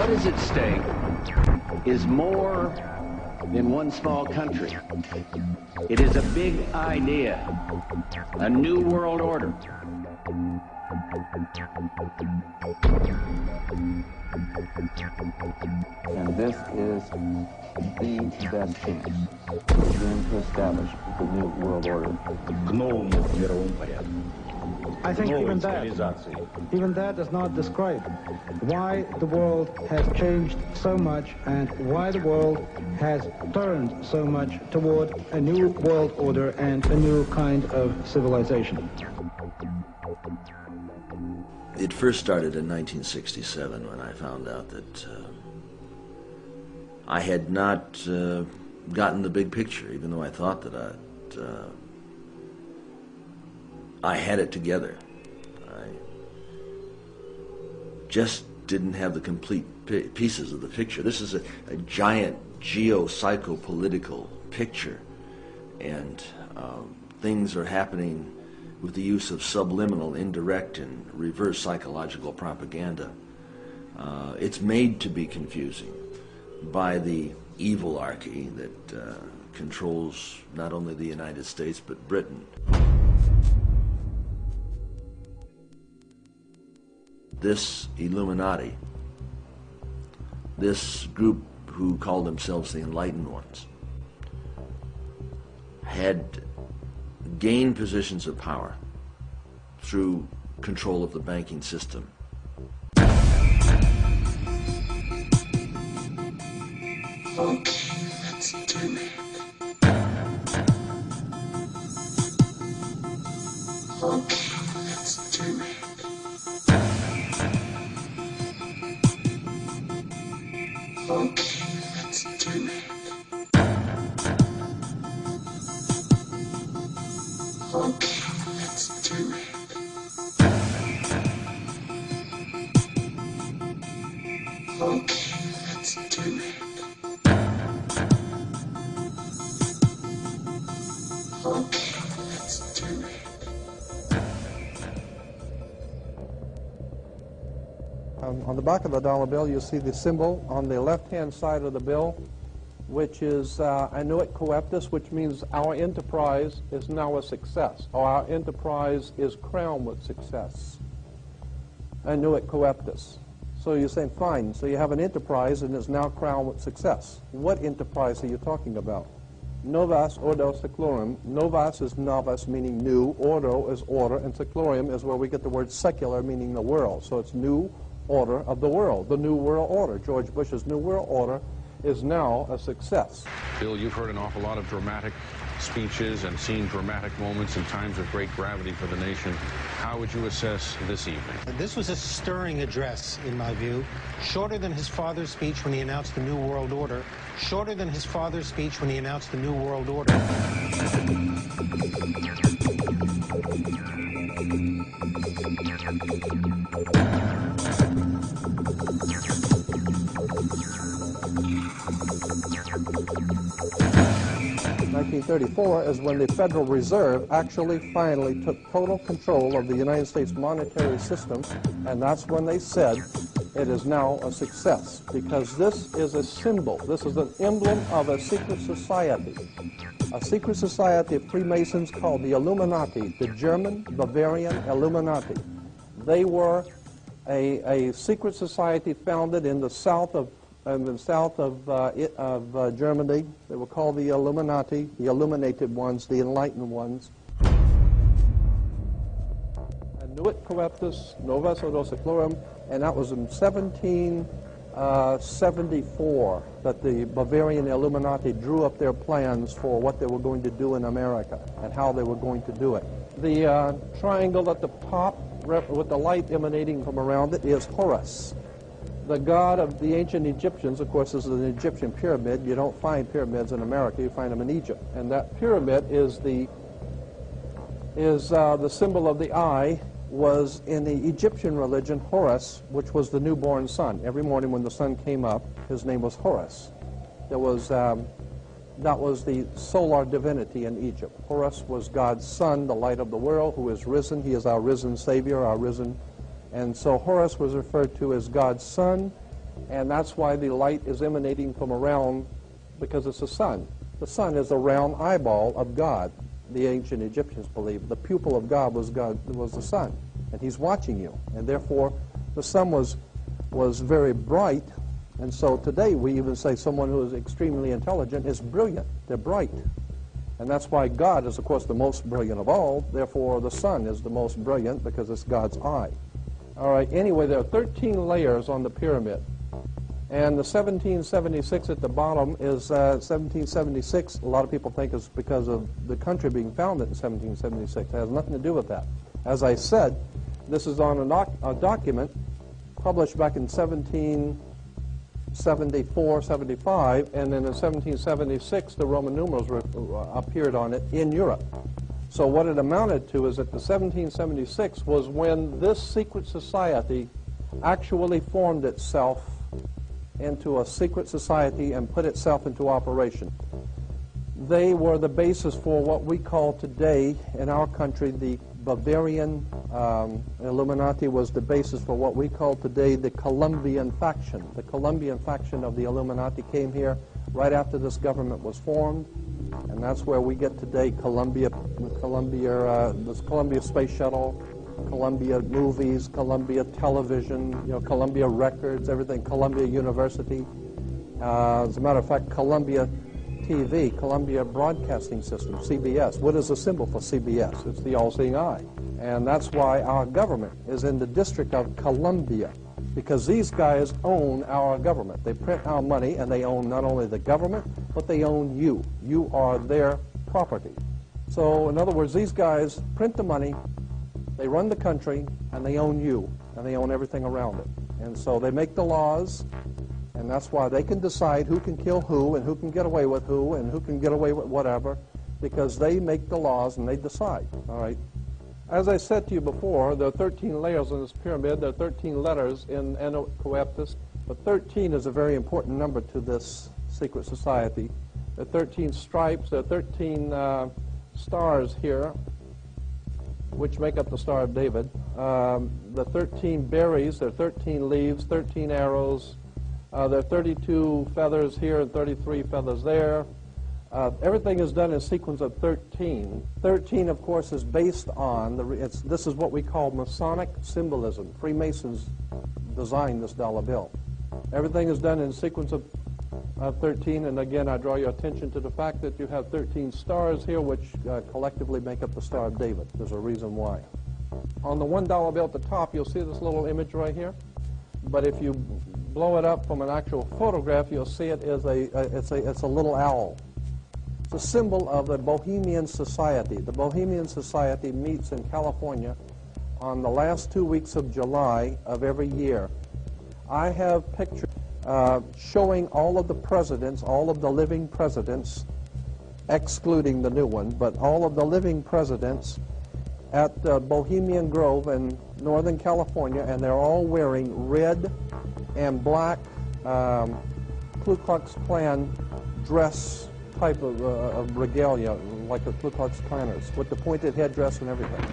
What is at stake is more than one small country. It is a big idea, a new world order. And this is the best chance to begin to establish the new world order. К новому мировому порядку. I think even that does not describe why the world has changed so much and why the world has turned so much toward a new world order and a new kind of civilization. It first started in 1967 when I found out that I had not gotten the big picture, even though I thought that I had it together. I just didn't have the complete pieces of the picture. This is a giant geo-psycho-political picture, and things are happening with the use of subliminal, indirect, and reverse psychological propaganda. It's made to be confusing by the evilarchy that controls not only the United States but Britain. This Illuminati, this group who called themselves the Enlightened Ones, had gained positions of power through control of the banking system. Okay, let's do it. Okay, let's do it. Okay, let's do it. Okay, let's do it. Okay, let's do it. Okay, let's do it. On the back of the dollar bill, you see the symbol on the left-hand side of the bill, which is annuit coeptus, which means our enterprise is now a success, or our enterprise is crowned with success. Annuit coeptus. So you're saying, fine, so you have an enterprise and it's now crowned with success. What enterprise are you talking about? Novas ordo seclorum. Novas is novus, meaning new. Ordo is order, and seclorum is where we get the word secular, meaning the world. So it's new order of the world, the new world order. George Bush's new world order is now a success. Bill, you've heard an awful lot of dramatic speeches and seen dramatic moments in times of great gravity for the nation. How would you assess this evening? This was a stirring address, in my view, shorter than his father's speech when he announced the New World Order, shorter than his father's speech when he announced the New World Order. In 1934 is when the Federal Reserve actually finally took total control of the United States monetary system, and that's when they said it is now a success, because this is a symbol, this is an emblem of a secret society of Freemasons called the Illuminati, the German Bavarian Illuminati. They were a secret society founded in the south of Germany. They were called the Illuminati, the illuminated ones, the enlightened ones. Annuit coeptus, novus ordo seclorum, and that was in 1774 that the Bavarian Illuminati drew up their plans for what they were going to do in America and how they were going to do it. The triangle at the top with the light emanating from around it is Horus. The god of the ancient Egyptians. Of course, this is an Egyptian pyramid. You don't find pyramids in America, you find them in Egypt. And that pyramid is the symbol of the eye, was in the Egyptian religion Horus, which was the newborn sun. Every morning when the sun came up, his name was Horus. That was the solar divinity in Egypt. Horus was God's son, the light of the world, who is risen. He is our risen Savior, our risen. And so Horus was referred to as God's son, And that's why the light is emanating from around, because it's the sun. The sun is a round eyeball of God. The ancient Egyptians believed the pupil of God was the sun, and he's watching you. And therefore, the sun was very bright. And so today we even say someone who is extremely intelligent is brilliant. They're bright. And that's why God is, of course, the most brilliant of all. Therefore, the sun is the most brilliant because it's God's eye. All right, anyway, there are 13 layers on the pyramid. And the 1776 at the bottom is 1776. A lot of people think it's because of the country being founded in 1776. It has nothing to do with that. As I said, this is on a document published back in 1774, 75, and then in 1776 the Roman numerals appeared on it in Europe. So what it amounted to is that the 1776 was when this secret society actually formed itself into a secret society and put itself into operation. They were the basis for what we call today in our country the Bavarian Illuminati was the basis for what we call today the Colombian faction. The Colombian faction of the Illuminati came here right after this government was formed, and that's where we get today this Columbia Space Shuttle, Columbia Movies, Columbia Television, Columbia Records, everything, Columbia University. As a matter of fact, Columbia TV, Columbia Broadcasting System, CBS. What is the symbol for CBS? It's the all-seeing eye. And that's why our government is in the District of Columbia, because these guys own our government. They print our money, and they own not only the government, but they own you. You are their property. So, in other words, these guys print the money, they run the country, and they own you, and they own everything around it. And so they make the laws, and that's why they can decide who can kill who, and who can get away with who, and who can get away with whatever, because they make the laws and they decide, all right? As I said to you before, there are 13 layers in this pyramid. There are 13 letters in Eno Coeptus, but 13 is a very important number to this secret society. There are 13 stripes, there are 13 stars here, which make up the Star of David. The 13 berries, there are 13 leaves, 13 arrows. There are 32 feathers here and 33 feathers there. Everything is done in a sequence of 13. 13, of course, is based on, this is what we call Masonic symbolism. Freemasons designed this dollar bill. Everything is done in a sequence of 13, and again, I draw your attention to the fact that you have 13 stars here, which collectively make up the Star of David. There's a reason why. On the $1 bill at the top, you'll see this little image right here. But if you blow it up from an actual photograph, you'll see it is it's a little owl. It's a symbol of the Bohemian Society. The Bohemian Society meets in California on the last 2 weeks of July of every year. I have pictures showing all of the presidents, all of the living presidents, excluding the new one, but all of the living presidents at Bohemian Grove in Northern California, and they're all wearing red and black Ku Klux Klan dress type of regalia, like the Ku Klux Klanners, with the pointed headdress and everything.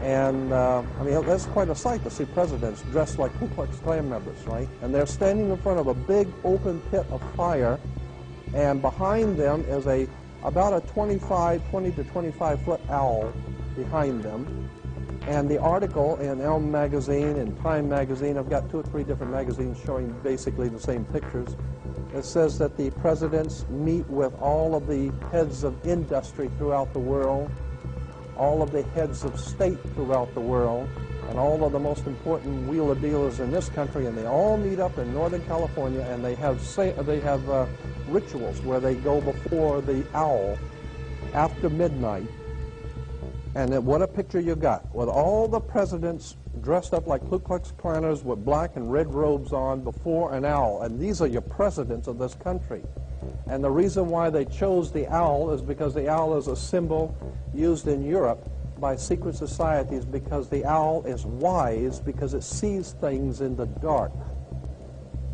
And, I mean, that's quite a sight to see presidents dressed like Ku Klux Klan members, right? And they're standing in front of a big open pit of fire, and behind them is about a 20 to 25-foot owl behind them. And the article in Elm magazine and Time magazine, I've got 2 or 3 different magazines showing basically the same pictures. It says that the presidents meet with all of the heads of industry throughout the world, all of the heads of state throughout the world, and all of the most important wheeler dealers in this country, and they all meet up in Northern California, and they have rituals where they go before the owl after midnight. And then what a picture you got, with all the presidents dressed up like Ku Klux Klanners with black and red robes on before an owl. And these are your presidents of this country. And the reason why they chose the owl is because the owl is a symbol used in Europe by secret societies, because the owl is wise, because it sees things in the dark.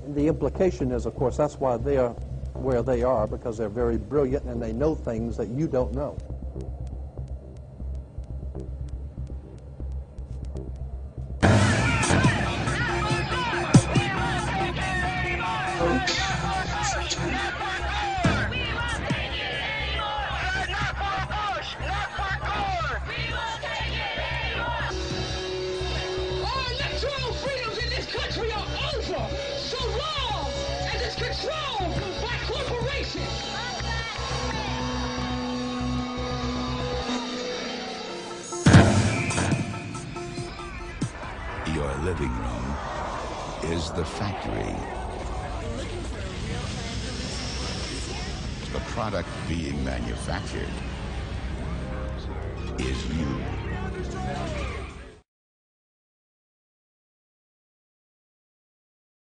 And the implication is, of course, that's why they are where they are, because they're very brilliant and they know things that you don't know. Your living room is the factory. The product being manufactured is you.